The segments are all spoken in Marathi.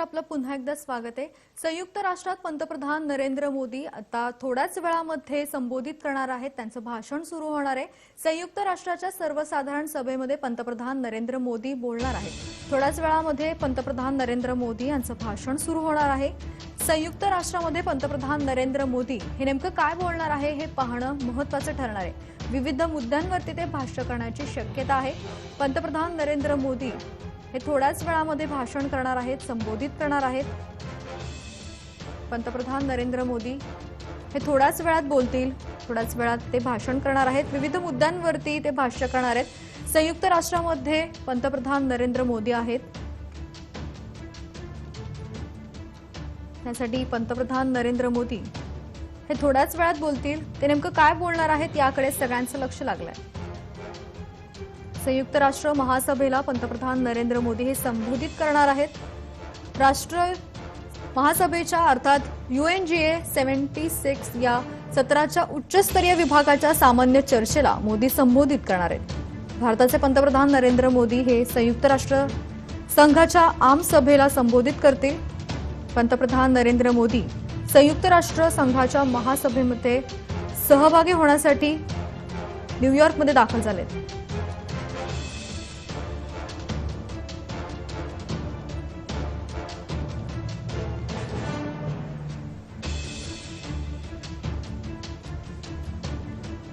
आपलं पुन्हा एकदा स्वागत आहे। संयुक्त राष्ट्रात पंतप्रधान नरेंद्र मोदी आता थोड्याच वेळामध्ये संबोधित करणार आहेत। त्यांचं भाषण सुरू होणार आहे। संयुक्त राष्ट्राच्या सर्वसाधारण सभेमध्ये पंतप्रधान नरेंद्र मोदी बोलणार आहेत। थोड्याच वेळामध्ये पंतप्रधान नरेंद्र मोदी यांचं भाषण सुरू होणार आहे। संयुक्त राष्ट्रामध्ये पंतप्रधान नरेंद्र मोदी हे नेमकं काय बोलणार आहे हे पाहणं महत्त्वाचं ठरणार आहे। विविध मुद्द्यांवरती ते भाष्य करण्याची शक्यता आहे। पंतप्रधान नरेंद्र मोदी हे थोड्याच वेळामध्ये भाषण करणार आहेत, संबोधित करणार आहेत। पंतप्रधान नरेंद्र मोदी हे थोड्याच वेळात बोलतील, थोड्याच वेळात ते भाषण करणार आहेत। विविध मुद्द्यांवरती ते भाष्य करणार आहेत। संयुक्त राष्ट्रामध्ये पंतप्रधान नरेंद्र मोदी आहेत। त्यासाठी पंतप्रधान नरेंद्र मोदी हे थोड्याच वेळात बोलतील। ते नेमकं काय बोलणार आहेत याकडे सगळ्यांचं लक्ष लागलंय। संयुक्त राष्ट्र महासभेला पंतप्रधान नरेंद्र मोदी हे संबोधित करणार आहेत। राष्ट्र महासभेच्या अर्थात UNGA 76 या सत्राच्या उच्चस्तरीय विभागाच्या सामान्य चर्चेला मोदी संबोधित करणार आहेत। भारताचे पंतप्रधान नरेंद्र मोदी हे संयुक्त राष्ट्र संघाच्या आम सभेला संबोधित करतील। पंतप्रधान नरेंद्र मोदी संयुक्त राष्ट्र संघाच्या महासभेमध्ये सहभागी होण्यासाठी न्यूयॉर्कमध्ये दाखल झालेत।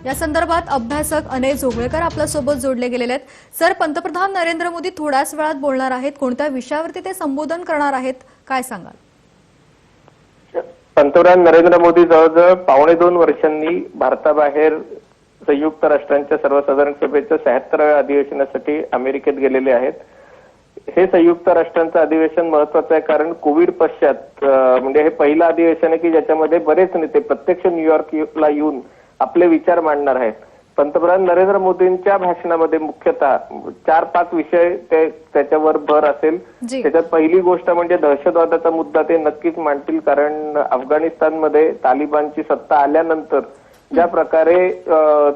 या संदर्भात अभ्यासक अनय जोगळेकर आपल्यासोबत जोडले गेलेले आहेत। सर, पंतप्रधान नरेंद्र मोदी थोड्याच वेळात बोलणार आहेत। कोणत्या विषयावरती ते संबोधन करणार आहेत, काय सांगाल? पंतप्रधान नरेंद्र मोदी जवळजवळ 2.25 वर्षांनी भारताबाहेर संयुक्त राष्ट्रांच्या सर्वसाधारण सभेच्या 76व्या अधिवेशनासाठी अमेरिकेत गेलेले आहेत। हे संयुक्त राष्ट्रांचं अधिवेशन महत्वाचं आहे कारण कोविड पश्चात म्हणजे हे पहिलं अधिवेशन आहे की ज्याच्यामध्ये बरेच नेते प्रत्यक्ष न्यूयॉर्कला येऊन आपले विचार मांडणार आहेत। पंतप्रधान नरेंद्र मोदींच्या भाषणामध्ये मुख्यतः 4-5 विषय त्याच्यावर भर असेल। त्याच्यात पहिली गोष्ट म्हणजे दहशतवादाचा मुद्दा ते नक्कीच मांडतील, कारण अफगाणिस्तानमध्ये तालिबानची सत्ता आल्यानंतर ज्या प्रकारे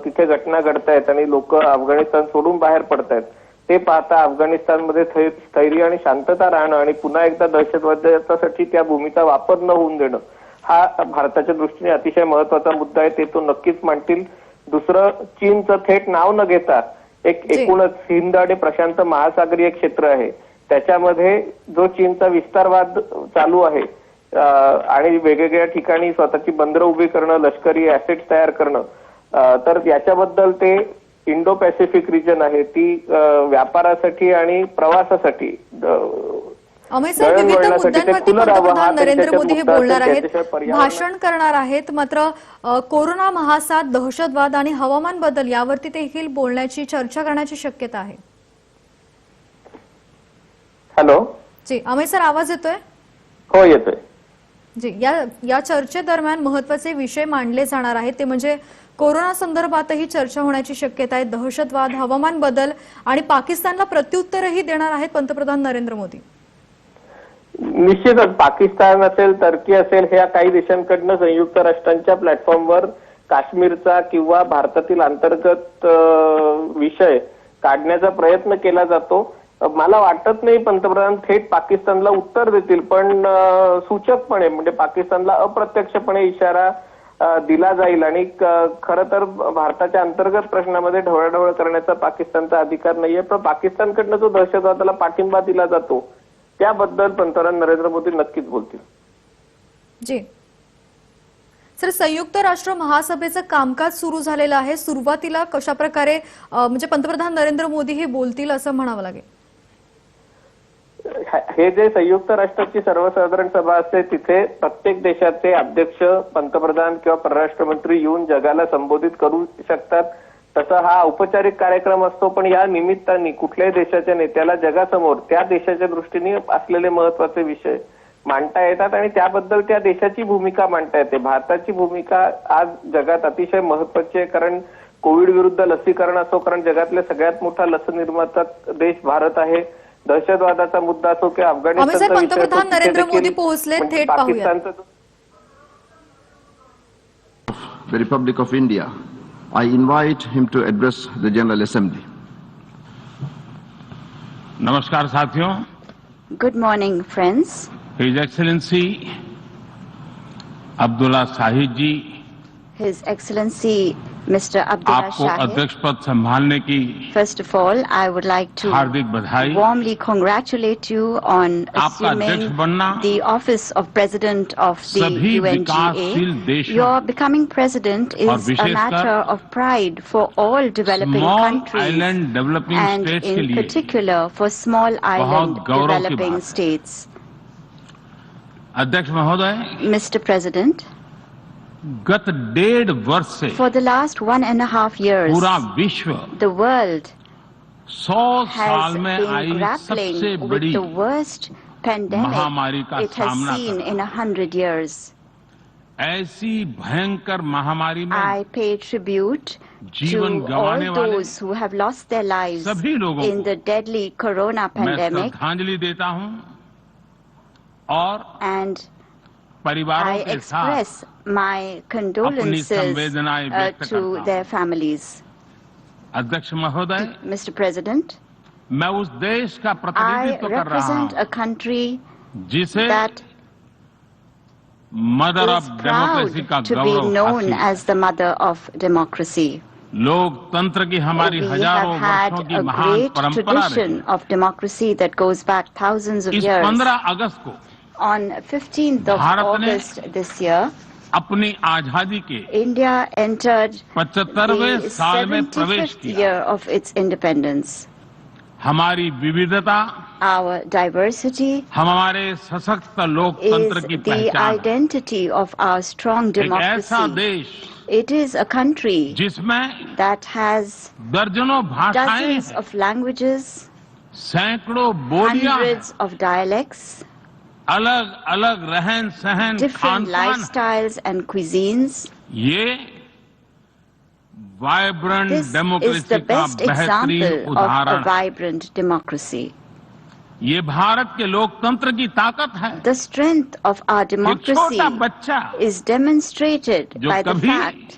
तिथे घटना घडतायत आणि लोक अफगाणिस्तान सोडून बाहेर पडतायत ते पाहता अफगाणिस्तानमध्ये स्थैर्य आणि शांतता राहणं आणि पुन्हा एकदा दहशतवादासाठी त्या भूमीचा वापर न होऊन देणं हा भारताच्या दृष्टीने अतिशय महत्वाचा मुद्दा आहे। ते तो नक्कीच मांडतील। दुसरं, चीनचं थेट नाव न घेता एकूणच हिंद आणि प्रशांत महासागरीय क्षेत्र आहे त्याच्यामध्ये जो चीनचा विस्तारवाद चालू आहे आणि वेगवेगळ्या ठिकाणी स्वतःची बंदरं उभी करणं, लष्करी ऍसेट्स तयार करणं, तर याच्याबद्दल ते इंडो पॅसिफिक रिजन आहे ती व्यापारासाठी आणि प्रवासासाठी अमय सर, विविध मुद्द्यांवरती पंतप्रधान नरेंद्र मोदी हे बोलणार आहेत, भाषण करणार आहेत। मात्र कोरोना महासाथ, दहशतवाद आणि हवामान बदल यावरती देखील बोलण्याची चर्चा करण्याची शक्यता आहे। हॅलो जी अमय सर, आवाज येतोय? हो, येतोय जी। या चर्चेदरम्यान महत्त्वाचे विषय मांडले जाणार आहेत, ते म्हणजे कोरोना संदर्भातही चर्चा होण्याची शक्यता आहे। दहशतवाद, हवामान बदल आणि पाकिस्तानला प्रत्युत्तरही देणार आहेत पंतप्रधान नरेंद्र मोदी। निश्चितच पाकिस्तान असेल, टर्की असेल, ह्या काही देशांकडनं संयुक्त राष्ट्रांच्या प्लॅटफॉर्मवर काश्मीरचा किंवा भारतातील अंतर्गत विषय काढण्याचा प्रयत्न केला जातो। मला वाटत नाही पंतप्रधान थेट पाकिस्तानला उत्तर देतील, पण सूचकपणे म्हणजे पाकिस्तानला अप्रत्यक्षपणे इशारा दिला जाईल आणि खरं तर भारताच्या अंतर्गत प्रश्नामध्ये ढवळाढवळ करण्याचा पाकिस्तानचा अधिकार नाहीये, पण पाकिस्तानकडनं जो दहशतवादाला पाठिंबा दिला जातो त्याबद्दल पंतप्रधान नरेंद्र मोदी नक्कीच बोलतील। जी सर, संयुक्त राष्ट्र महासभेचं कामकाज सुरू झालेलं आहे। सुरुवातीला कशा प्रकारे म्हणजे पंतप्रधान नरेंद्र मोदी हे बोलतील असं म्हणावं लागेल? हे जे संयुक्त राष्ट्राची सर्वसाधारण सभा असते तिथे प्रत्येक देशाचे अध्यक्ष, पंतप्रधान किंवा परराष्ट्र मंत्री येऊन जगाला संबोधित करू शकतात। तसा हा औपचारिक कार्यक्रम असतो, पण या निमित्ताने कुठल्याही देशाच्या नेत्याला जगासमोर त्या देशाच्या दृष्टीने असलेले महत्वाचे विषय मांडता येतात आणि त्याबद्दल त्या देशाची भूमिका मांडता येते। भारताची भूमिका आज जगात अतिशय महत्वाची आहे, कारण कोविड विरुद्ध लसीकरण असो, कारण जगातल्या सगळ्यात मोठा लस निर्माता देश भारत आहे। दहशतवादाचा मुद्दा असो किंवा अफगाणिस्तानचा विषय, पंतप्रधान नरेंद्र मोदी पोहोचले, थेट पाहूया। The Republic of India, I invite him to address the General Assembly. नमस्कार साथियों। Good morning, friends. His Excellency Abdullah Shahid ji, His Excellency Mr. Abdullah आपको Shahid. अध्यक्ष पद संभालने की First of all, I would like to Hardik Badhaai. warmly congratulate you on आपका अध्यक्ष assuming बनना the office of President of the सभी विकासशील UNGA. देशों Your becoming President और is a विशेषकर matter of pride for all developing small countries island developing and states K in लिए particular for small island गौरव की developing बात है। states. अध्यक्ष महोदय, Mr. President, गत 1.5 वर्ष से for the last 1.5 years, पूरा विश्व the world 100 has साल में been आई grappling सबसे with बड़ी the worst महामारी pandemic का it has सामना seen कर in 100 years. ऐसी भयंकर महामारी में I pay tribute Jeevan to गंवाने all वाले those who have lost their lives सभी लोगों in को the deadly corona मैं pandemic, श्रद्धांजलि देता हूं और and परिवारों I के साथ express my condolences संवेदनाएं व्यक्त to करता their families. अध्यक्ष महोदय, Mr. President, मैं उस देश का I प्रतिनिधित्व कर रहा represent हूं a country जिसे that mother is of democracy proud का to be गौरव known हासिल है। as the mother of democracy. लोकतंत्र की हमारी We हजारों have had वर्षों की a महान great परंपरा रही। tradition of democracy that goes back thousands of is years. 15 अगस्त को On 15th of भारत ने August this year, अपनी आजादी के India entered 75वें the साल में प्रवेश 75th किया। year of its independence. हमारी विविधता Our diversity हमारे सशक्त is लोकतंत्र की the पहचान है। identity of our strong एक ऐसा democracy. देश It is a country जिसमें that has दर्जनों भाषाएं dozens हैं, of languages, सैकड़ों बोलियां हैं, hundreds of dialects, अलग अलग रहन सहन different खान पान। lifestyles and cuisines. ये vibrant This is democracy the का best बेहतरीन example of a उदाहरण है। vibrant democracy. ये भारत के लोकतंत्र की ताकत है। The strength of our एक democracy छोटा बच्चा is demonstrated जो by the Kabhi fact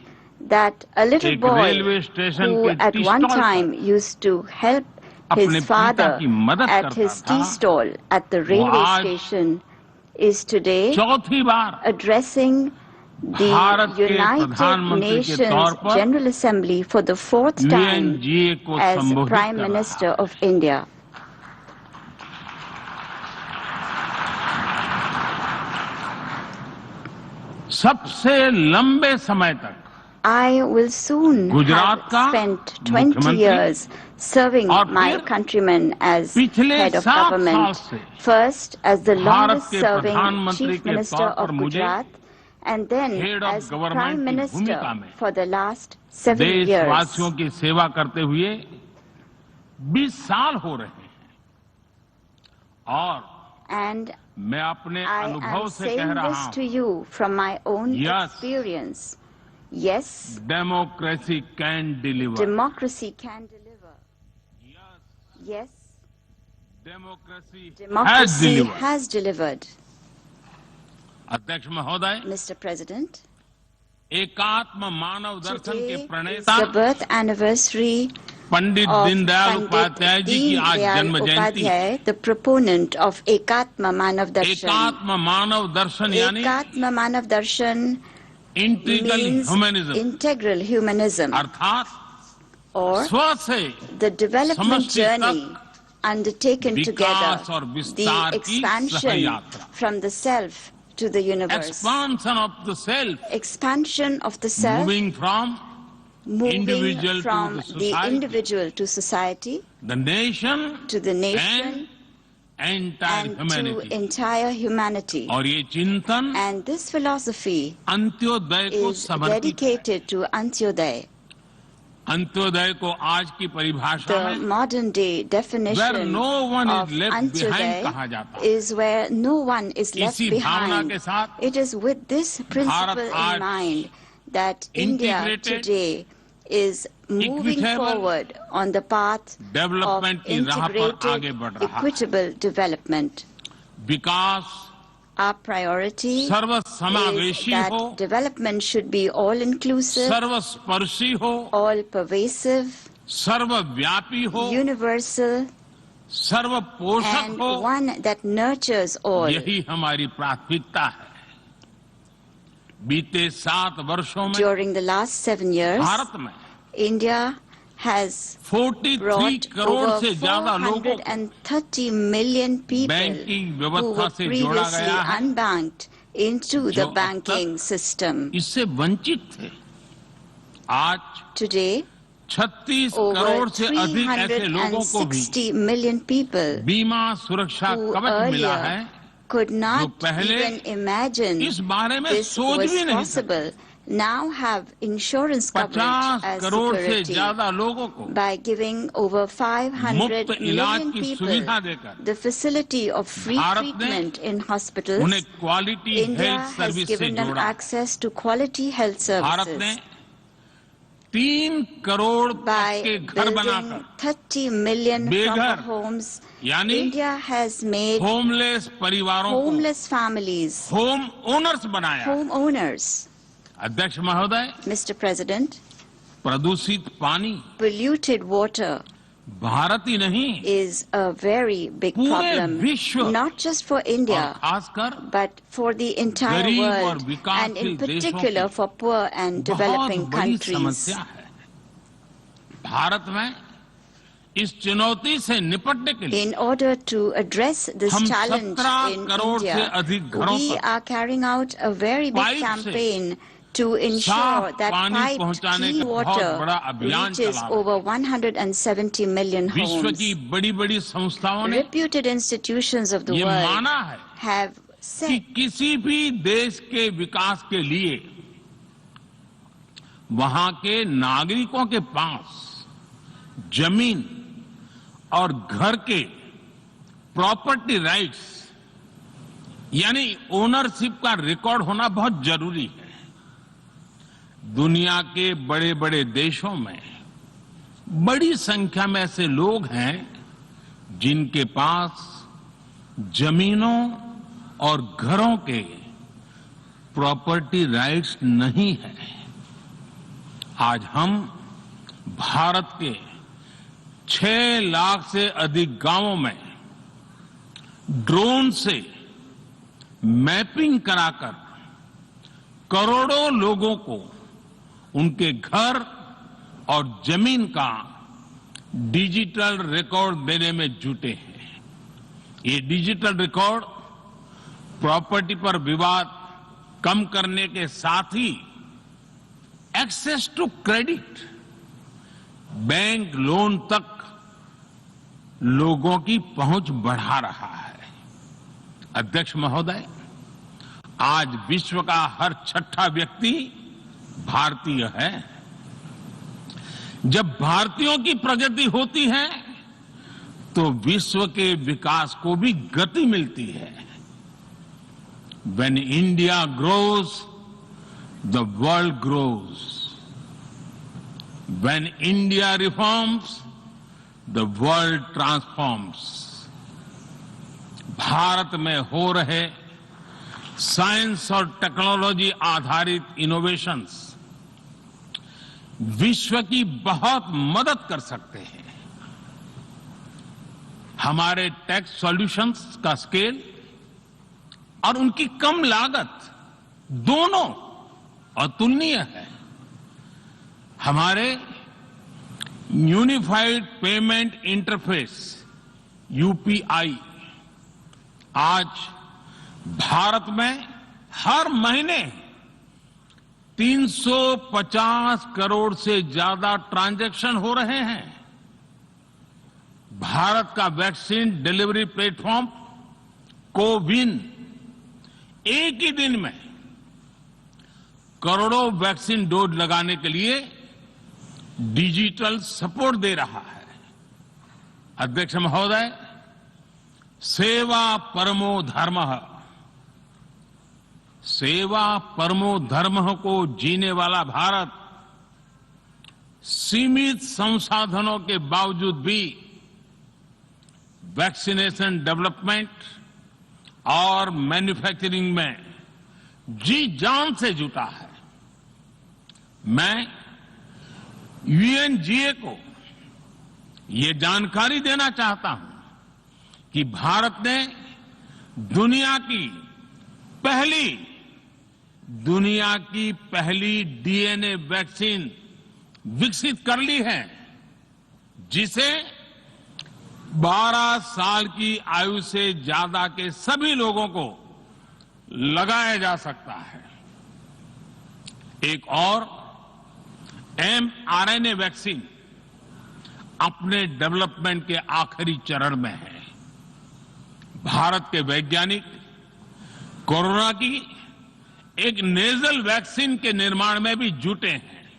that a little एक boy railway station who K at T one stall time per used to help अपने his पिता father की मदद at करता his था, tea stall at the railway आज station is today चौथी बार addressing the Bharat K United प्रधानमंत्री के तौर Nations per General Assembly for the fourth time UNGA को as संबोधित Prime कर रहा Minister है। of India. सबसे लंबे समय तक I will soon Gujarat have का spent 20 मुख्यमंत्री years serving और my फिर countrymen as पिछले head of 7 साल government. Say First as the Bharat longest K serving प्रधानमंत्री Chief के Minister तौर पर of मुझे Gujarat and then Head of as Government Prime की Minister भूमिका में for the last 7 years. देशवासियों की सेवा करते हुए 20 साल हो रहे हैं और And मैं अपने I अनुभव am से कह saying रहा this to हूं, you from my own Yes. experience. Yes, democracy can deliver. democracy can deliver. Yes, democracy has democracy deliver. has delivered. अध्यक्ष महोदय, Mr. President, एकात्म मानव दर्शन के today is प्रणेता the birth anniversary Pandit of Deendayal Pandit Upadhyay ji की Deen आज Dayal जन्म जयंती है। Upadhyay, the proponent of Ekatma Manav Darshan. एकात्म मानव दर्शन यानी Ekatma Manav Darshan integral means humanism, integral humanism, अर्थात or स्व से the development समष्टि journey undertaken विकास together, और the विस्तार की expansion सहयात्रा। from the self to the universe, expansion of the self, expansion of the self, moving from moving individual to from the the society, individual to society, the nation to the nation, end entire and to humanity. entire humanity. और ये चिंतन And this philosophy अंत्योदय को is समर्पित है। dedicated to Antyodaya. अंत्योदय को आज की परिभाषा The में modern day definition no one is of left behind कहा Antyodaya जाता है। is where no one is left इसी भावना behind. के साथ It is with this principle आज in mind that India integrated, today is moving equitable forward on the path of development की राह पर आगे integrated, बढ़ रहा है। equitable development. Vikas Our priority is सर्वसमावेशी that हो, development should be all-inclusive, सर्वस्पर्शी हो, all-pervasive, सर्वव्यापी हो, universal, सर्व पोषक and हो, one that nurtures all. यही हमारी प्राथमिकता है। बीते 7 वर्षों में During the last 7 years, Bharat में India has 43 brought crore over से ज्यादा लोगों को 430 million people बैंकिंग who व्यवस्था were से जोड़ा previously गया है, unbanked into जो the अब banking तक system. इससे वंचित थे। आज Today, 36 over करोड़ से अधिक ऐसे लोगों को भी 360 million people बीमा सुरक्षा who कवच मिला है, earlier could not पहले even imagine इस बारे में this सोच was भी नहीं possible, now have insurance coverage 50 as crore say security. ज्यादा लोगों को By giving over 500 मुफ्त इलाज million की people सुविधा देकर the facility of free Bharat ने treatment in hospitals, उन्हें quality India health has service say given them जोड़ा। access to quality health Bharat ने services 3 करोड़ by के घर building बनाकर 30 million बेघर, proper homes. यानी India has made होमलेस परिवारों को homeless families होम ओनर्स बनाया। homeowners. अध्यक्ष महोदय, Mr. President, प्रदूषित पानी polluted water भारत ही नहीं, is a very big पूरे problem, विश्व not just for और India, खासकर but for the entire गरीब और world, and in विकासशील देशों particular की for poor and बहुत developing बड़ी countries. समस्या है। भारत में इस चुनौती से निपटने के लिए In order to address this Hum challenge 17 in crore say India, अधिक घरों we तक are carrying out a very big pipe say campaign to ensure साफ that पानी piped पहुंचाने clean का बहुत water बड़ा अभियान reaches चला रहे हैं। over 170 million विश्व homes. की बड़ी-बड़ी संस्थाओं ने Reputed institutions of the ये world माना है have कि said किसी भी देश के विकास के लिए वहां के नागरिकों के पास जमीन और घर के प्रॉपर्टी राइट्स यानी ओनरशिप का रिकॉर्ड होना बहुत जरूरी है। दुनिया के बड़े बड़े देशों में बड़ी संख्या में ऐसे लोग हैं जिनके पास जमीनों और घरों के प्रॉपर्टी राइट्स नहीं है। आज हम भारत के 6 लाख से अधिक गांवों में ड्रोन से मैपिंग कराकर करोड़ों लोगों को उनके घर और जमीन का डिजिटल रिकॉर्ड देने में जुटे हैं। ये डिजिटल रिकॉर्ड प्रॉपर्टी पर विवाद कम करने के साथ ही access to credit, bank loan तक लोगों की पहुंच बढ़ा रहा है। अध्यक्ष महोदय, आज विश्व का हर 6ठा व्यक्ति भारतीय है। जब भारतीयों की प्रगति होती है तो विश्व के विकास को भी गति मिलती है। When India grows, the world grows. When India reforms, the world transforms. Bharat में हो रहे साइंस और टेक्नोलॉजी आधारित इनोवेशंस विश्व की बहुत मदद कर सकते हैं। हमारे टेक सॉल्यूशंस का स्केल और उनकी कम लागत दोनों अतुलनीय है। हमारे यूनिफाइड पेमेंट इंटरफेस यूपीआई आज भारत में हर महीने 350 करोड़ से ज्यादा ट्रांजैक्शन हो रहे हैं। भारत का वैक्सीन डिलीवरी प्लेटफॉर्म कोविन एक ही दिन में करोड़ों वैक्सीन डोज लगाने के लिए डिजिटल सपोर्ट दे रहा है। अध्यक्ष महोदय, सेवा परमो धर्मः, सेवा परमो धर्मः को जीने वाला भारत सीमित संसाधनों के बावजूद भी वैक्सीनेशन डेवलपमेंट और मैन्युफैक्चरिंग में जी जान से जुटा है। मैं यूएनजीए को ये जानकारी देना चाहता हूं कि भारत ने दुनिया की पहली डीएनए वैक्सीन विकसित कर ली है, जिसे 12 साल की आयु से ज्यादा के सभी लोगों को लगाया जा सकता है। एक और mRNA वैक्सीन अपने डेवलपमेंट के आखिरी चरण में है। भारत के वैज्ञानिक कोरोना की एक नेजल वैक्सीन के निर्माण में भी जुटे हैं।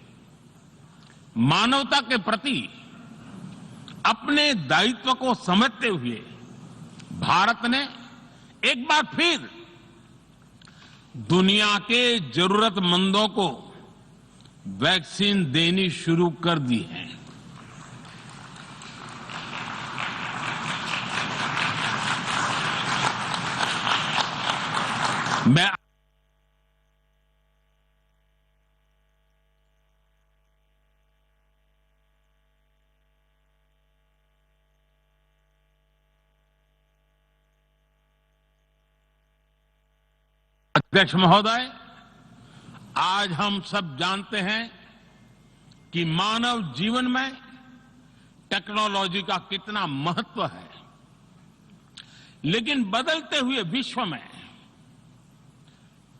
मानवता के प्रति अपने दायित्व को समझते हुए भारत ने एक बार फिर दुनिया के जरूरतमंदों को वैक्सीन देनी शुरू कर दी है। मैं अध्यक्ष महोदय, आज हम सब जानते हैं कि मानव जीवन में टेक्नोलॉजी का कितना महत्व है, लेकिन बदलते हुए विश्व में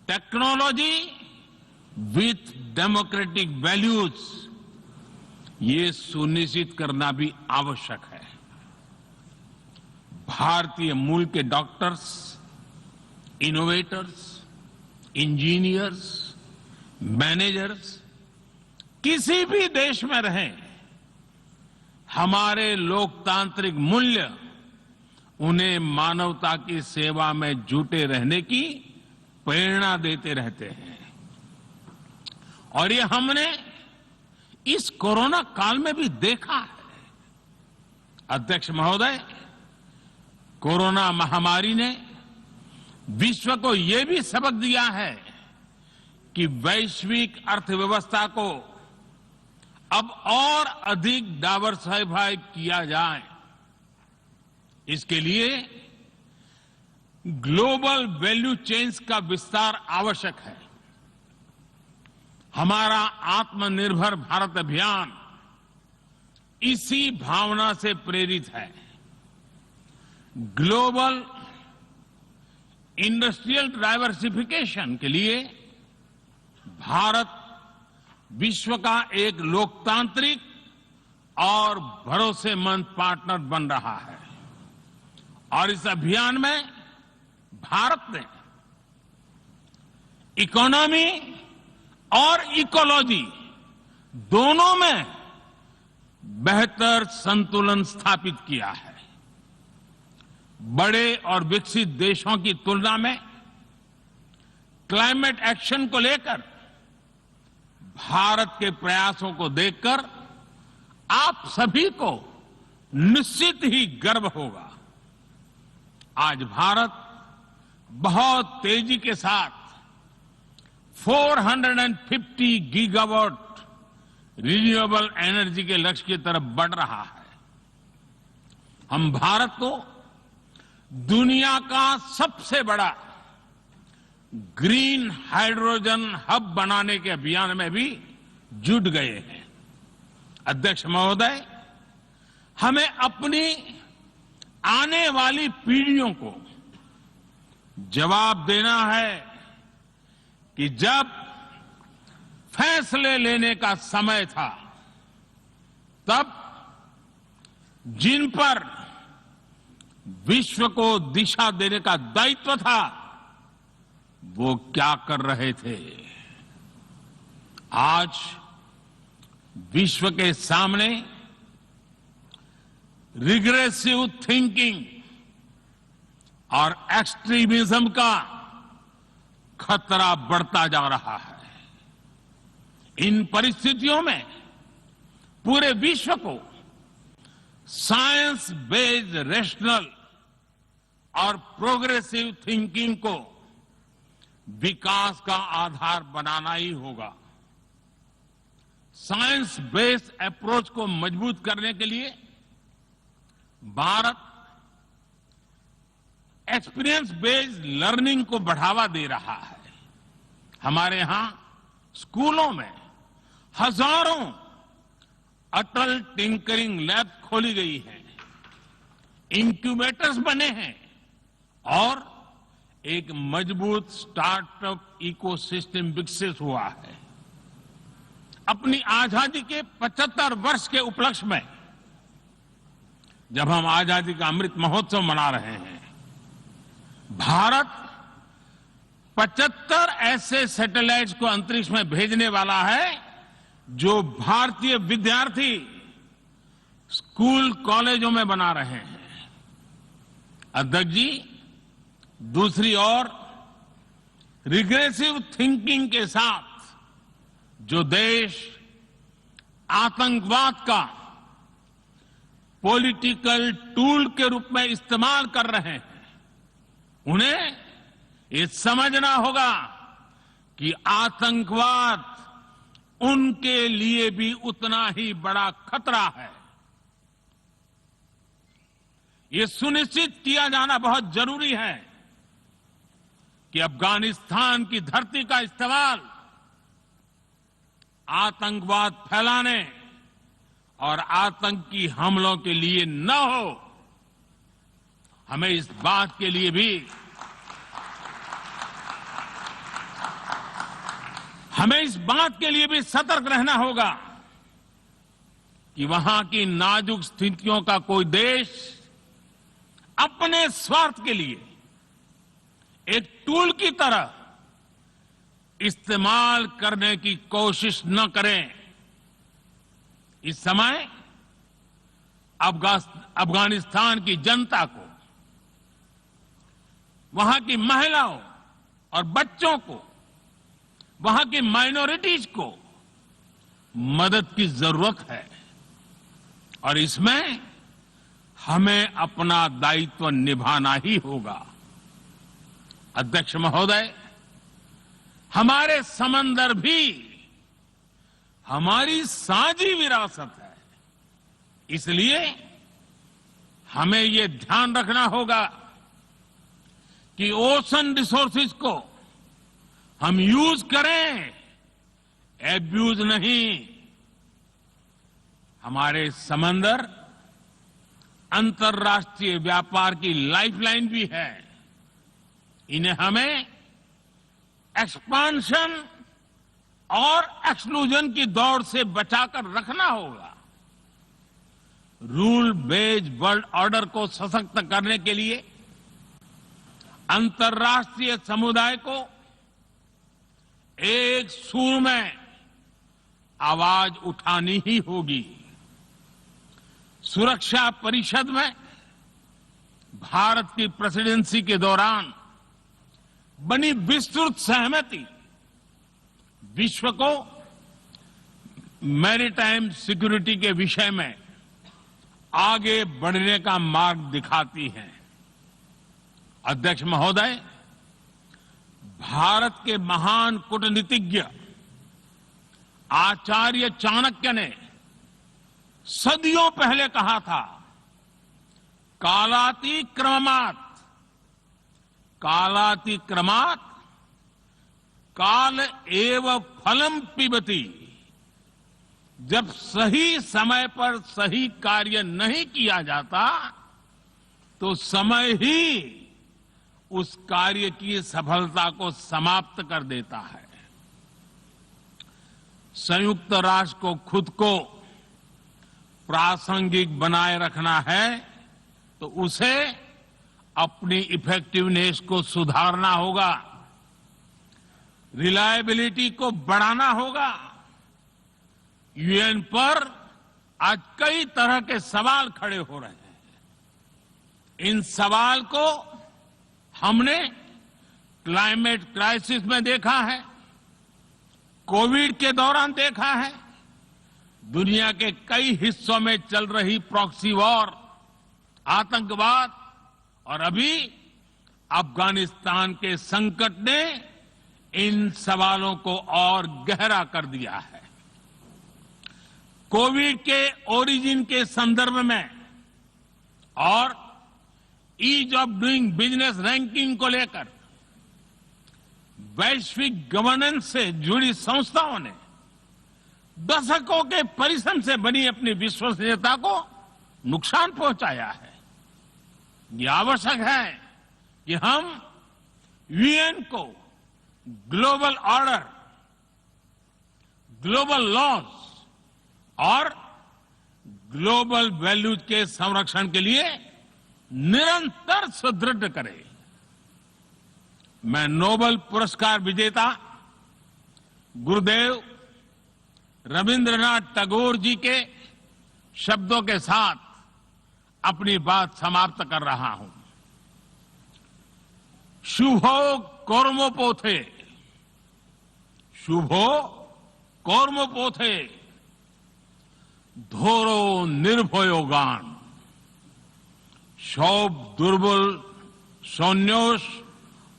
टेक्नोलॉजी विथ डेमोक्रेटिक वैल्यूज, ये सुनिश्चित करना भी आवश्यक है। भारतीय मूल के डॉक्टर्स, इनोवेटर्स, इंजीनियर्स, मैनेजर्स किसी भी देश में रहें, हमारे लोकतांत्रिक मूल्य उन्हें मानवता की सेवा में जुटे रहने की प्रेरणा देते रहते हैं। और ये हमने इस कोरोना काल में भी देखा है। अध्यक्ष महोदय, कोरोना महामारी ने विश्व को यह भी सबक दिया है कि वैश्विक अर्थव्यवस्था को अब और अधिक डाइवर्सिफाई किया जाए। इसके लिए ग्लोबल वैल्यू चेन्स का विस्तार आवश्यक है। हमारा आत्मनिर्भर भारत अभियान इसी भावना से प्रेरित है। ग्लोबल इंडस्ट्रियल डाइवर्सिफिकेशन के लिए भारत विश्व का एक लोकतांत्रिक और भरोसेमंद पार्टनर बन रहा है। और इस अभियान में भारत ने इकोनॉमी और इकोलॉजी दोनों में बेहतर संतुलन स्थापित किया है। बड़े और विकसित देशों की तुलना में क्लाइमेट एक्शन को लेकर भारत के प्रयासों को देखकर आप सभी को निश्चित ही गर्व होगा। आज भारत बहुत तेजी के साथ 450 गीगावाट रिन्यूएबल एनर्जी के लक्ष्य की तरफ बढ़ रहा है। हम भारत को दुनिया का सबसे बड़ा ग्रीन हाइड्रोजन हब बनाने के अभियान में भी जुट गए हैं। अध्यक्ष महोदय, हमें अपनी आने वाली पीढ़ियों को जवाब देना है कि जब फैसले लेने का समय था, तब जिन पर विश्व को दिशा देने का दायित्व था, वो क्या कर रहे थे। आज विश्व के सामने रिग्रेसिव थिंकिंग और एक्सट्रीमिज्म का खतरा बढ़ता जा रहा है। इन परिस्थितियों में पूरे विश्व को साइंस बेस्ड रेशनल और प्रोग्रेसिव थिंकिंग को विकास का आधार बनाना ही होगा। साइंस बेस्ड अप्रोच को मजबूत करने के लिए भारत एक्सपीरियंस बेस्ड लर्निंग को बढ़ावा दे रहा है। हमारे यहां स्कूलों में हजारों अटल टिंकरिंग लैब खोली गई हैं, इंक्यूबेटर्स बने हैं और एक मजबूत स्टार्टअप इकोसिस्टम विकसित हुआ है। अपनी आजादी के 75 वर्ष के उपलक्ष्य में जब हम आजादी का अमृत महोत्सव मना रहे हैं, भारत 75 ऐसे सैटेलाइट्स को अंतरिक्ष में भेजने वाला है जो भारतीय विद्यार्थी स्कूल कॉलेजों में बना रहे हैं। अध्यक्ष जी, दूसरी ओर रिग्रेसिव थिंकिंग के साथ जो देश आतंकवाद का पॉलिटिकल टूल के रूप में इस्तेमाल कर रहे हैं, उन्हें ये समझना होगा कि आतंकवाद उनके लिए भी उतना ही बड़ा खतरा है। ये सुनिश्चित किया जाना बहुत जरूरी है कि अफगानिस्तान की धरती का इस्तेमाल आतंकवाद फैलाने और आतंकी हमलों के लिए न हो। हमें इस बात के लिए भी सतर्क रहना होगा कि वहां की नाजुक स्थितियों का कोई देश अपने स्वार्थ के लिए एक टूल की तरह इस्तेमाल करने की कोशिश न करें। इस समय अफगानिस्तान की जनता को, वहां की महिलाओं और बच्चों को, वहां की माइनॉरिटीज को मदद की जरूरत है और इसमें हमें अपना दायित्व निभाना ही होगा। अध्यक्ष महोदय, हमारे समंदर भी हमारी साझी विरासत है, इसलिए हमें ये ध्यान रखना होगा कि ओशन रिसोर्सेज को हम यूज करें, एब्यूज नहीं। हमारे समंदर अंतर्राष्ट्रीय व्यापार की लाइफलाइन भी है। इन्हें हमें एक्सपांशन और एक्सक्लूजन की दौड़ से बचाकर रखना होगा। रूल बेस्ड वर्ल्ड ऑर्डर को सशक्त करने के लिए अंतर्राष्ट्रीय समुदाय को एक सुर में आवाज उठानी ही होगी। सुरक्षा परिषद में भारत की प्रेसिडेंसी के दौरान बनी विस्तृत सहमति विश्व को मैरीटाइम सिक्योरिटी के विषय में आगे बढ़ने का मार्ग दिखाती है। अध्यक्ष महोदय, भारत के महान कूटनीतिज्ञ आचार्य चाणक्य ने सदियों पहले कहा था, कालातिक्रमात् काल एव फलम पिबती। जब सही समय पर सही कार्य नहीं किया जाता तो समय ही उस कार्य की सफलता को समाप्त कर देता है। संयुक्त राष्ट्र को खुद को प्रासंगिक बनाए रखना है तो उसे अपनी इफेक्टिवनेस को सुधारना होगा, रिलायबिलिटी को बढ़ाना होगा। यूएन पर आज कई तरह के सवाल खड़े हो रहे हैं। इन सवाल को हमने क्लाइमेट क्राइसिस में देखा है, कोविड के दौरान देखा है, दुनिया के कई हिस्सों में चल रही प्रॉक्सी वॉर, आतंकवाद और अभी अफगानिस्तान के संकट ने इन सवालों को और गहरा कर दिया है। कोविड के ओरिजिन के संदर्भ में और ईज ऑफ डूइंग बिजनेस रैंकिंग को लेकर वैश्विक गवर्नेंस से जुड़ी संस्थाओं ने दशकों के परिश्रम से बनी अपनी विश्वसनीयता को नुकसान पहुंचाया है। ये आवश्यक है कि हम यूएन को ग्लोबल ऑर्डर, ग्लोबल लॉज और ग्लोबल वैल्यूज के संरक्षण के लिए निरंतर सुदृढ़ करें। मैं नोबेल पुरस्कार विजेता गुरुदेव रविंद्रनाथ टैगोर जी के शब्दों के साथ अपनी बात समाप्त कर रहा हूं। शुभो कर्मपोथे, शुभो कर्मपोथे, धोरो निर्भयोगान, सौब दुर्बल सौन्योष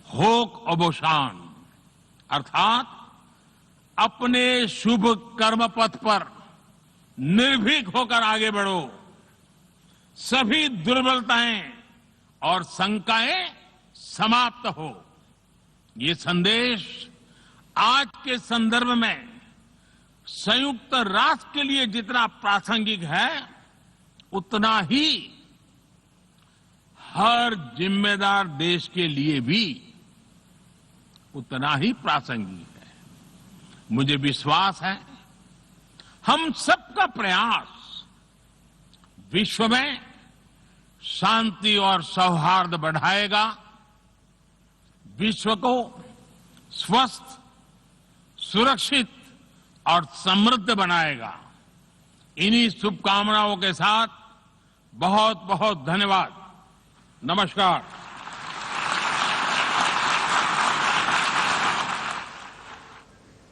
होक अवसान। अर्थात अपने शुभ कर्म पथ पर निर्भीक होकर आगे बढ़ो, सभी दुर्बलताएं और शंकाएं समाप्त हो। ये संदेश आज के संदर्भ में संयुक्त राष्ट्र के लिए जितना प्रासंगिक है, उतना ही हर जिम्मेदार देश के लिए भी उतना ही प्रासंगिक है। मुझे विश्वास है हम सबका प्रयास विश्व में शांति और सौहार्द बढ़ाएगा, विश्व को स्वस्थ, सुरक्षित और समृद्ध बनाएगा। इन्हीं शुभकामनाओं के साथ बहुत बहुत धन्यवाद। नमस्कार।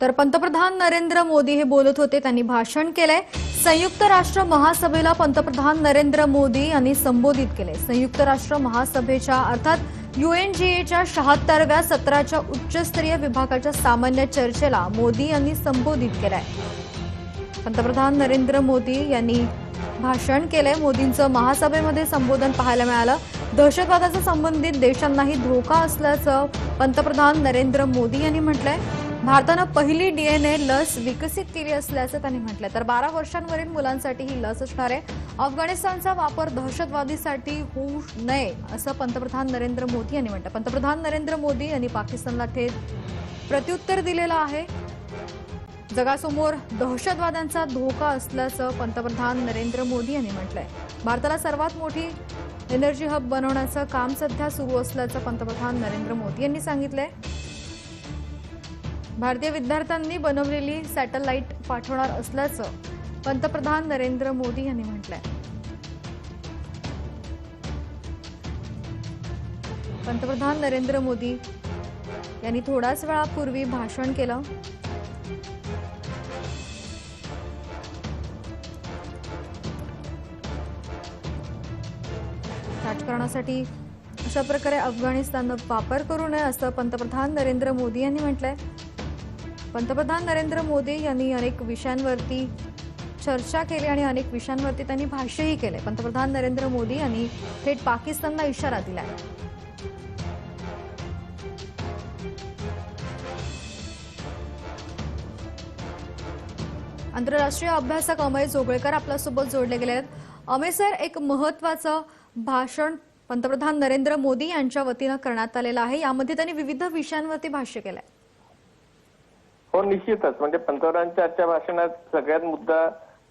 तर पंतप्रधान नरेंद्र मोदी हे बोलत होते, त्यांनी भाषण केलंय। संयुक्त राष्ट्र महासभेला पंतप्रधान नरेंद्र मोदी यांनी संबोधित केले। संयुक्त राष्ट्र महासभेच्या अर्थात यूएनजीएच्या 76व्या सत्राच्या उच्चस्तरीय विभागाच्या सामान्य चर्चेला मोदी यांनी संबोधित केलंय। पंतप्रधान नरेंद्र मोदी यांनी भाषण केलंय। मोदींचं महासभेमध्ये संबोधन पाहायला मिळालं। दहशतवादाचा संबंधित देशांनाही धोका असल्याचं पंतप्रधान नरेंद्र मोदी यांनी म्हटलंय। भारतानं पहिली डीएनए लस विकसित केली असल्याचं त्यांनी म्हटलंय। तर 12 वर्षांवरील मुलांसाठी ही लस असणार आहे। अफगाणिस्तानचा वापर दहशतवादीसाठी होऊ नये असं पंतप्रधान नरेंद्र मोदी यांनी म्हटलं। पंतप्रधान नरेंद्र मोदी यांनी पाकिस्तानला थेट प्रत्युत्तर दिलेलं आहे। जगासमोर दहशतवाद्यांचा धोका असल्याचं पंतप्रधान नरेंद्र मोदी यांनी म्हटलंय। भारताला सर्वात मोठी एनर्जी हब बनवण्याचं काम सध्या सुरू असल्याचं पंतप्रधान नरेंद्र मोदी यांनी सांगितलंय। भारतीय विद्यार्थ्यांनी बनवलेली सॅटेलाइट पाठवणार असल्याचं पंतप्रधान नरेंद्र मोदी यांनी म्हटलंय। पंतप्रधान नरेंद्र मोदी यांनी थोड्याच वेळापूर्वी भाषण केलं। राजकारणासाठी अशा प्रकारे अफगाणिस्ताननं वापर करू नये असं पंतप्रधान नरेंद्र मोदी यांनी म्हटलंय। पंतप्रधान नरेंद्र मोदी यांनी अनेक विषयांवरती चर्चा केली आणि अनेक विषयांवरती त्यांनी भाष्यही केले। पंतप्रधान नरेंद्र मोदी यांनी थेट पाकिस्तानला इशारा दिलाय। आंतरराष्ट्रीय अभ्यासक अमय जोगळेकर आपल्यासोबत जोडले गेले आहेत। अमय सर, एक महत्त्वाचं भाषण पंतप्रधान नरेंद्र मोदी यांच्या वतीनं करण्यात आलेलं आहे। यामध्ये त्यांनी विविध विषयांवरती भाष्य केलंय। हो, निश्चितच। म्हणजे पंतप्रधानांच्या आजच्या भाषणात सगळ्यात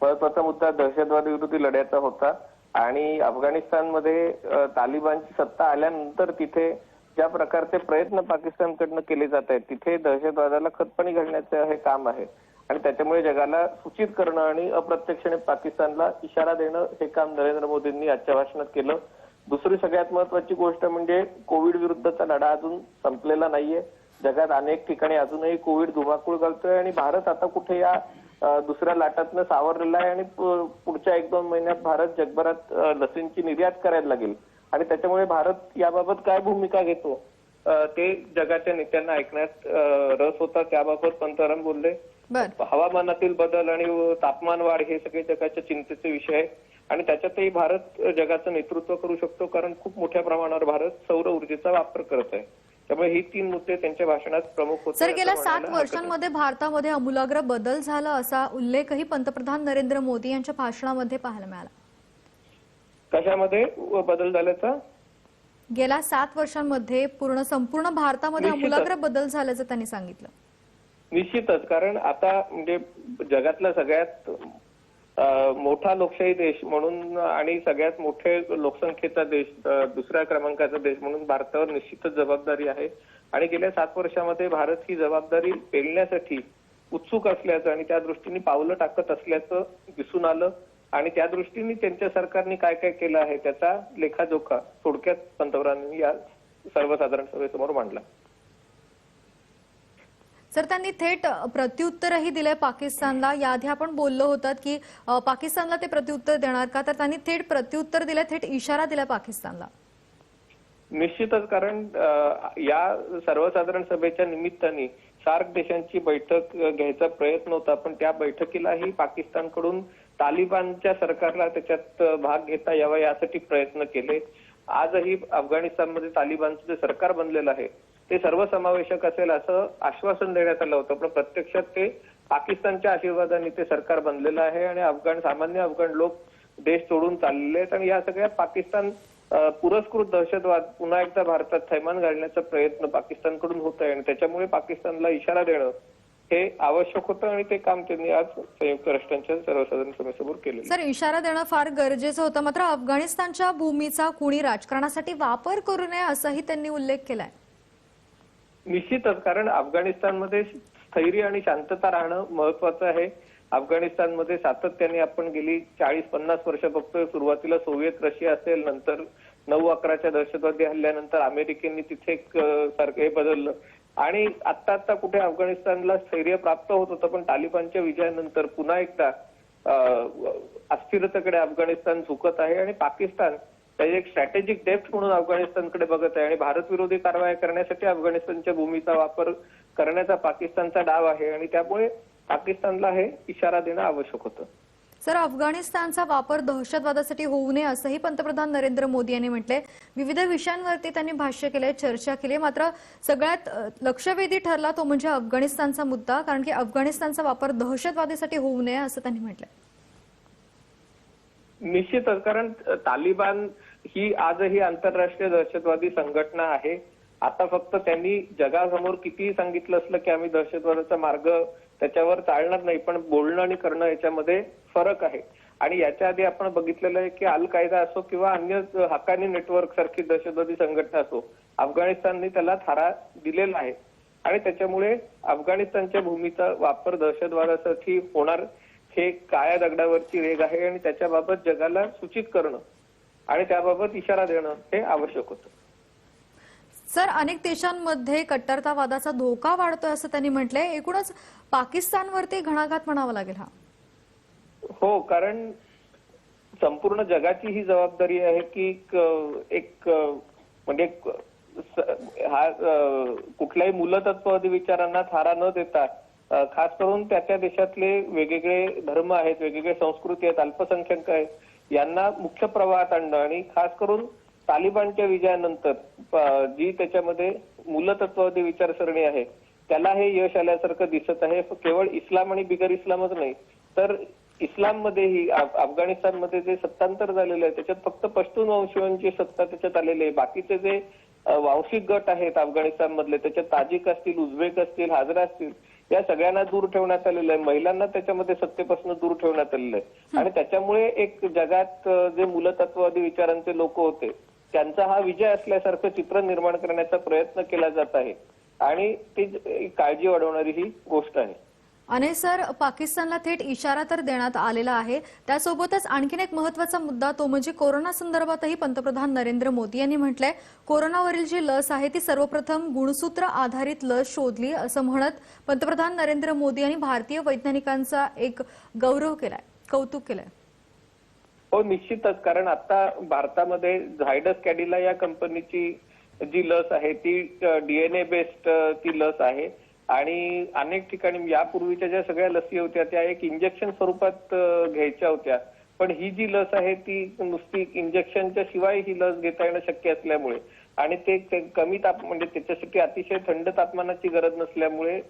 महत्वाचा मुद्दा दहशतवाद विरोधी लढ्याचा होता आणि अफगाणिस्तानमध्ये तालिबानची सत्ता आल्यानंतर तिथे ज्या प्रकारचे प्रयत्न पाकिस्तानकडनं केले जात आहेत, तिथे दहशतवादाला खतपाणी घालण्याचं हे काम आहे आणि त्याच्यामुळे जगाला सूचित करणं आणि अप्रत्यक्षपणे पाकिस्तानला इशारा देणं हे काम नरेंद्र मोदींनी आजच्या भाषणात केलं। दुसरी सगळ्यात महत्वाची गोष्ट म्हणजे कोविड विरुद्धचा लढा अजून संपलेला नाहीये। जगात अनेक ठिकाणी अजूनही कोविड धुमाकूळ घालतोय आणि भारत आता कुठे या दुसऱ्या लाटातनं सावरलेला आहे आणि पुढच्या 1-2 महिन्यात भारत जगभरात लसींची निर्यात करायला लागेल आणि त्याच्यामुळे भारत याबाबत काय भूमिका घेतो ते जगाच्या नेत्यांना ऐकण्यात रस होता। त्याबाबत पंतप्रधान बोलले। हवामानातील बदल आणि तापमान वाढ हे सगळे जगाच्या चिंतेचे विषय आहे। आणि त्याच्यातही भारत जगाचं नेतृत्व करू शकतो, कारण खूप मोठ्या प्रमाणावर भारत सौर ऊर्जेचा वापर करत आहे. त्यामुळे ही 3 मुद्दे त्यांच्या भाषणात प्रमुख होते. सर, गेल्या असं 7 म्हणायला हरकत नाही. वर्षांमध्ये भारतामध्ये आमूलाग्र बदल झाला असा उल्लेखही पंतप्रधान नरेंद्र मोदी यांच्या भाषणामध्ये पाहायला मिळाला. कशामध्ये बदल झाल्याचा? गेल्या 7 वर्षांमध्ये संपूर्ण भारतामध्ये निश्चितच. आमूलाग्र बदल झाल्याचं त्यांनी सांगितलं. निश्चितच, कारण आता म्हणजे जगातला सगळ्यात मोठा लोकशाही देश म्हणून आणि सगळ्यात मोठे लोकसंख्येचा देश, दुसऱ्या क्रमांकाचा देश म्हणून भारतावर निश्चितच जबाबदारी आहे. आणि गेल्या 7 वर्षामध्ये भारत ही जबाबदारी पेलण्यासाठी उत्सुक असल्याचं आणि त्या दृष्टीने पावलं टाकत असल्याचं दिसून आलं. आणि त्या दृष्टीने त्यांच्या सरकारने काय काय केलं आहे त्याचा लेखाजोखा थोडक्यात पंतप्रधानांनी या सर्वसाधारण सभेसमोर मांडला. सर, त्यांनी थेट प्रत्युत्तरही दिलंय पाकिस्तानला. याआधी आपण बोललो होतात की पाकिस्तानला ते प्रत्युत्तर देणार का, तर त्यांनी थेट प्रत्युत्तर दिलंय, थेट इशारा दिलाय पाकिस्तानला. निश्चितच, कारण या सर्वसाधारण सभेच्या निमित्ताने सार्क देशांची बैठक घ्यायचा प्रयत्न होता, पण त्या बैठकीलाही पाकिस्तानकडून तालिबानच्या सरकारला त्याच्यात भाग घेता यावा यासाठी प्रयत्न केले. आजही अफगाणिस्तानमध्ये तालिबानचं जे सरकार बनलेलं आहे ते सर्वसमावेशक असेल असं आश्वासन देण्यात आलं होतं, पण प्रत्यक्षात ते पाकिस्तानच्या आशीर्वादाने ते सरकार बनलेलं आहे आणि सामान्य अफगाण लोक देश सोडून चाललेले आहेत. आणि या सगळ्यात पाकिस्तान पुरस्कृत दहशतवाद पुन्हा एकदा भारतात थैमान घालण्याचा प्रयत्न पाकिस्तानकडून होत आहे आणि त्याच्यामुळे पाकिस्तानला इशारा देणं हे आवश्यक होतं आणि ते काम त्यांनी आज संयुक्त राष्ट्रांच्या सर्वसाधारण सभेसमोर केलं. सर, इशारा देणं फार गरजेचं होतं, मात्र अफगाणिस्तानच्या भूमीचा कुणी राजकारणासाठी वापर करू नये असाही त्यांनी उल्लेख केलाय. निश्चितच, कारण अफगाणिस्तानमध्ये स्थैर्य आणि शांतता राहणं महत्वाचं आहे. अफगाणिस्तानमध्ये सातत्याने आपण गेली 40-50 वर्ष बघतोय. सुरुवातीला सोव्हिएत रशिया असेल, नंतर 9/11च्या दहशतवादी हल्ल्यानंतर अमेरिकेने तिथे हे बदललं आणि आता कुठे अफगाणिस्तानला स्थैर्य प्राप्त होत होतं, पण तालिबानच्या विजयानंतर पुन्हा एकदा अस्थिरतेकडे अफगाणिस्तान झुकत आहे आणि पाकिस्तान त्याची एक स्ट्रॅटेजिक डेप्थ म्हणून अफगाणिस्तानकडे बघत आहे आणि भारत विरोधी कारवाया करण्यासाठी अफगाणिस्तानच्या भूमीचा वापर करण्याचा पाकिस्तानचा डाव आहे आणि त्यामुळे पाकिस्तानला हे इशारा देणं आवश्यक होतं. सर, अफगाणिस्तानचा वापर दहशतवादासाठी होऊ नये असंही पंतप्रधान नरेंद्र मोदी यांनी म्हटलंय. विविध विषयांवरती त्यांनी भाष्य केलंय, चर्चा केली, मात्र सगळ्यात लक्षवेधी ठरला तो म्हणजे अफगाणिस्तानचा मुद्दा, कारण की अफगाणिस्तानचा वापर दहशतवादासाठी होऊ नये असं त्यांनी म्हटलंय. निश्चितच, कारण तालिबान ही आजही आंतरराष्ट्रीय दहशतवादी संघटना आहे. आता फक्त त्यांनी जगासमोर कितीही सांगितलं असलं की आम्ही दहशतवादाचा मार्ग त्याच्यावर चालणार नाही, पण बोलणं आणि करणं याच्यामध्ये फरक आहे. आणि याच्या आधी आपण बघितलेलं आहे की अल कायदा असो किंवा अन्य हक्कानी नेटवर्क सारखी दहशतवादी संघटना असो, अफगाणिस्तानने त्याला थारा दिलेला आहे आणि त्याच्यामुळे अफगाणिस्तानच्या भूमीचा वापर दहशतवादासाठी होणार हे काळ्या दगडावरची रेघ आहे आणि त्याच्याबाबत जगाला सूचित करणं आणि त्याबाबत इशारा देणं हे आवश्यक होतं. सर, अनेक देशांमध्ये कट्टरतावादाचा धोका वाढतोय असं त्यांनी म्हटलंय. एकूणच पाकिस्तानवरती घणाघात म्हणावा लागेल हा. हो, कारण संपूर्ण जगाची ही जबाबदारी आहे की एक म्हणजे हा कुठल्याही मूलतत्ववादी विचारांना थारा न देता खास करून त्या देशातले वेगवेगळे धर्म आहेत, वेगवेगळे संस्कृती आहेत, अल्पसंख्याक आहेत, यांना मुख्य प्रवाहात आणणं आणि खास करून तालिबानच्या विजयानंतर जी त्याच्यामध्ये मूलतत्ववादी विचारसरणी आहे त्याला हे यश आल्यासारखं दिसत आहे. केवळ इस्लाम आणि बिगर इस्लामच नाही तर इस्लाममध्येही अफगाणिस्तानमध्ये जे सत्तांतर झालेलं आहे त्याच्यात फक्त पश्तून वंशीयांची सत्ता त्याच्यात आलेली आहे. बाकीचे जे वांशिक गट आहेत अफगाणिस्तानमधले त्याच्यात ताजिक असतील, उझबेक असतील, हाजरा असतील, या सगळ्यांना दूर ठेवण्यात आलेलं आहे. महिलांना त्याच्यामध्ये सत्तेपासून दूर ठेवण्यात आलेलं आहे आणि त्याच्यामुळे एक जगात जे मूलतत्ववादी विचारांचे लोक होते त्यांचा हा विजय असल्यासारखं चित्र निर्माण करण्याचा प्रयत्न केला जात आहे आणि ती काळजी वाढवणारी ही गोष्ट आहे. आणि सर, पाकिस्तानला थेट इशारा तर देण्यात आलेला आहे, त्यासोबतच आणखीन एक महत्वाचा मुद्दा तो म्हणजे कोरोना संदर्भातही पंतप्रधान नरेंद्र मोदी यांनी म्हटलंय कोरोनावरील जी लस आहे ती सर्वप्रथम गुणसूत्र आधारित लस शोधली असं म्हणत पंतप्रधान नरेंद्र मोदी यांनी भारतीय वैज्ञानिकांचा एक गौरव केलाय, कौतुक केलंय. हो, निश्चितच, कारण आता भारतामध्ये झायडस कॅडिला या कंपनीची जी लस आहे ती डीएनए बेस्ड ती लस आहे आणि अनेक ठिकाणी यापूर्वीच्या ज्या सगळ्या लसी होत्या त्या एक इंजेक्शन स्वरूपात घ्यायच्या होत्या, पण ही जी लस आहे ती नुसती इंजेक्शनच्या शिवाय ही लस घेता येणं शक्य असल्यामुळे आणि ते कमी म्हणजे त्याच्यासाठी अतिशय थंड तापमानाची गरज नसल्यामुळे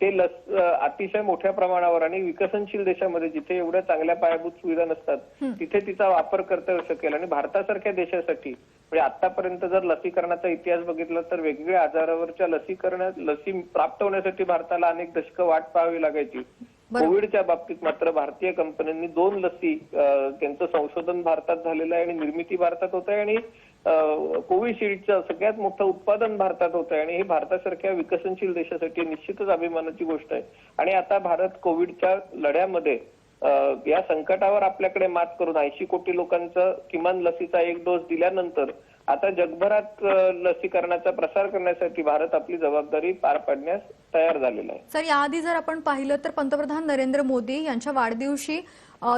ते लस अतिशय मोठ्या प्रमाणावर आणि विकसनशील देशामध्ये जिथे एवढ्या चांगल्या पायाभूत सुविधा नसतात तिथे तिचा वापर करता येऊ शकेल. आणि भारतासारख्या देशासाठी म्हणजे आतापर्यंत जर लसीकरणाचा इतिहास बघितला तर वेगवेगळ्या आजारावरच्या लसी प्राप्त होण्यासाठी भारताला अनेक दशकं वाट पाहावी लागायची. कोविडच्या बाबतीत मात्र भारतीय कंपन्यांनी 2 लसी त्यांचं संशोधन भारतात झालेलं आहे आणि निर्मिती भारतात होत आहे आणि कोविशिल्डचं सगळ्यात मोठं उत्पादन भारतात होत आहे आणि हे भारतासारख्या विकसनशील देशासाठी निश्चितच अभिमानाची गोष्ट आहे. आणि आता भारत कोविडच्या लढ्यामध्ये या संकटावर आपल्याकडे मात करून 80 कोटी लोकांचा किमान लसीचा 1 डोस दिल्यानंतर आता जगभरात लसीकरणाचा प्रसार करण्यासाठी भारत आपली जबाबदारी पार पाडण्यास तयार झालेला आहे. सर, याआधी जर आपण पाहिलं तर पंतप्रधान नरेंद्र मोदी यांच्या वाढदिवशी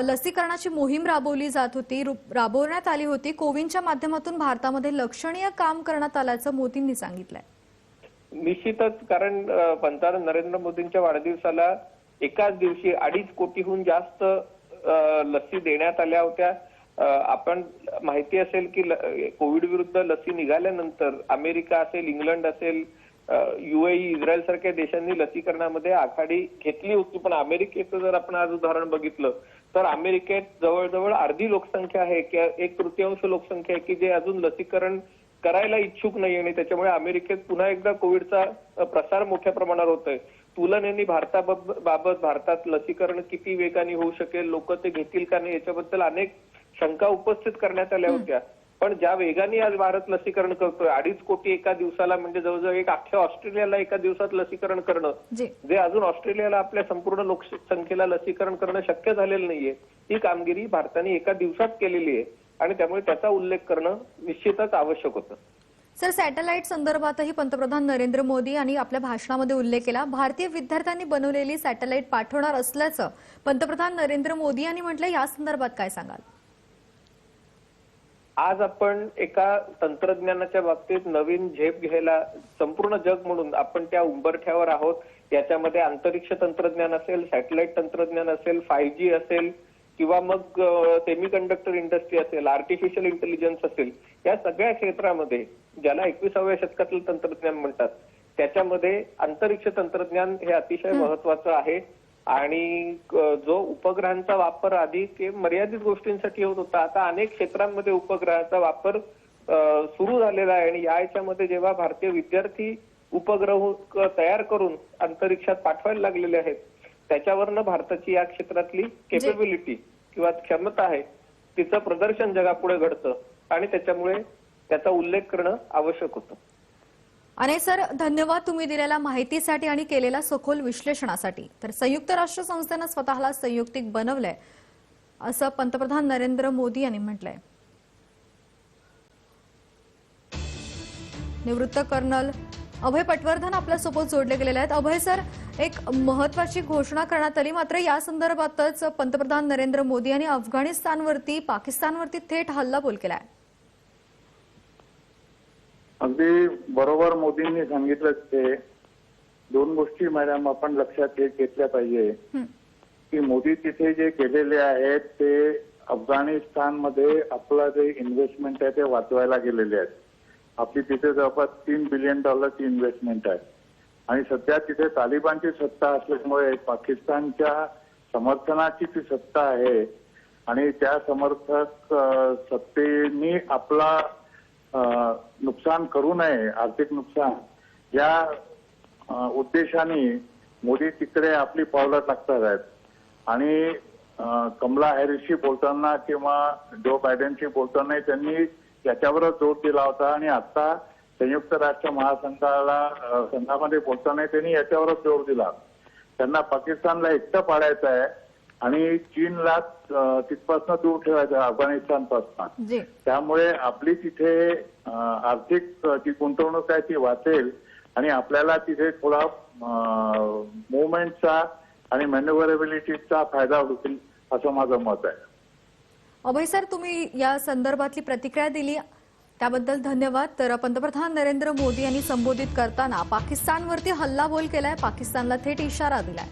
लसीकरणाची मोहीम राबवण्यात आली होती. कोविनच्या माध्यमातून भारतामध्ये लक्षणीय काम करण्यात आल्याचं मोदींनी सांगितलंय. निश्चितच, कारण पंतप्रधान नरेंद्र मोदींच्या वाढदिवसाला एकाच दिवशी 2.5 कोटीहून जास्त लसी देण्यात आल्या होत्या. आपण माहिती असेल की कोविड विरुद्ध लसी निघाल्यानंतर अमेरिका असेल, इंग्लंड असेल, UAE, इस्रायल सारख्या देशांनी लसीकरणामध्ये आघाडी घेतली होती. पण अमेरिकेचं जर आपण आज उदाहरण बघितलं तर अमेरिकेत जवळजवळ अर्धी लोकसंख्या आहे किंवा 1/3 लोकसंख्या आहे की जे अजून लसीकरण करायला इच्छुक नाही आणि त्याच्यामुळे अमेरिकेत पुन्हा एकदा कोविडचा प्रसार मोठ्या प्रमाणावर होतोय. तुलनेने भारताबाबत भारतात लसीकरण किती वेगाने होऊ शकेल, लोक ते घेतील का नाही याच्याबद्दल अनेक शंका उपस्थित करण्यात आल्या होत्या. पण ज्या वेगाने आज भारत लसीकरण करतोय 2.5 कोटी एका दिवसाला म्हणजे जवळजवळ एक अख्ख्या ऑस्ट्रेलियाला एका दिवसात लसीकरण करणं जे अजून ऑस्ट्रेलियाला आपल्या संपूर्ण लोकसंख्येला लसीकरण करणं शक्य झालेलं नाहीये, ही कामगिरी भारताने एका दिवसात केलेली आहे आणि त्यामुळे त्याचा उल्लेख करणं निश्चितच आवश्यक होतं. सर, सॅटेलाइट संदर्भातही पंतप्रधान नरेंद्र मोदी यांनी आपल्या भाषणामध्ये उल्लेख केला. भारतीय विद्यार्थ्यांनी बनवलेली सॅटेलाइट पाठवणार असल्याचं पंतप्रधान नरेंद्र मोदी यांनी म्हटलं. या संदर्भात काय सांगाल? आज आपण एका तंत्रज्ञानाच्या बाबतीत नवीन झेप घ्यायला संपूर्ण जग म्हणून आपण त्या उंबरठ्यावर आहोत. याच्यामध्ये अंतरिक्ष तंत्रज्ञान असेल, सॅटेलाइट तंत्रज्ञान असेल, 5G असेल किंवा मग सेमीकंडक्टर इंडस्ट्री असेल, आर्टिफिशियल इंटेलिजन्स असेल, या सगळ्या क्षेत्रामध्ये ज्याला 21व्या शतकातलं तंत्रज्ञान म्हणतात त्याच्यामध्ये अंतरिक्ष तंत्रज्ञान हे अतिशय महत्वाचं आहे. आणि जो उपग्रहांचा वापर आधी मर्यादित गोष्टींसाठी होत होता, आता अनेक क्षेत्रांमध्ये उपग्रहाचा वापर सुरू झालेला आहे. आणि याच्यामध्ये जेव्हा भारतीय विद्यार्थी उपग्रह तयार करून अंतरिक्षात पाठवायला लागलेले आहेत त्याच्यावरनं भारताची या क्षेत्रातली केपेबिलिटी किंवा क्षमता आहे तिचं प्रदर्शन जगापुढे घडतं आणि त्याच्यामुळे त्याचा उल्लेख करणं आवश्यक होतं. अनेक सर, धन्यवाद तुम्ही दिलेल्या माहितीसाठी आणि केलेल्या सखोल विश्लेषणासाठी. तर संयुक्त राष्ट्र संस्थेनं स्वतःला संयुक्तिक बनवलंय असं पंतप्रधान नरेंद्र मोदी यांनी म्हटलंय. निवृत्त कर्नल अभय पटवर्धन आपल्यासोबत जोडले गेलेले आहेत. अभय सर, एक महत्वाची घोषणा करण्यात आली, मात्र या संदर्भातच पंतप्रधान नरेंद्र मोदी यांनी अफगाणिस्तानवरती, पाकिस्तानवरती थेट हल्लाबोल केलाय. अगदी बरोबर मोदींनी सांगितलं. ते 2 गोष्टी मॅडम आपण लक्षात घेतल्या पाहिजे की मोदी तिथे जे केलेले आहेत ते अफगाणिस्तानमध्ये आपलं जे इन्व्हेस्टमेंट आहे ते वाचवायला गेलेले आहेत. आपली तिथे जवळपास $3 बिलियन इन्व्हेस्टमेंट आहे आणि सध्या तिथे तालिबानची सत्ता असल्यामुळे पाकिस्तानच्या समर्थनाची ती सत्ता आहे आणि त्या समर्थक सत्तेनी आपला नुकसान करू नये, आर्थिक नुकसान, या उद्देशाने मोदी तिकडे आपली पावलं टाकतात आहेत. आणि कमला हॅरिसशी बोलताना किंवा जो बायडेनशी बोलताना त्यांनी याच्यावरच जोर दिला होता आणि आता संयुक्त राष्ट्र संघामध्ये बोलताना त्यांनी याच्यावरच जोर दिला. त्यांना पाकिस्तानला एकटं पाडायचं आहे आणि चीनला तिथपासून दूर ठेवायचं अफगाणिस्तानपासून. त्यामुळे आपली तिथे आर्थिक जी गुंतवणूक आहे ती वाचेल आणि आपल्याला तिथे थोडा मुवमेंटचा आणि मॅन्युव्हरेबिलिटीचा फायदा होईल असं माझं मत आहे. अभय सर, तुम्ही या संदर्भातली प्रतिक्रिया दिली त्याबद्दल धन्यवाद. तर पंतप्रधान नरेंद्र मोदी यांनी संबोधित करताना पाकिस्तानवरती हल्लाबोल केलाय, पाकिस्तानला थेट इशारा दिलाय.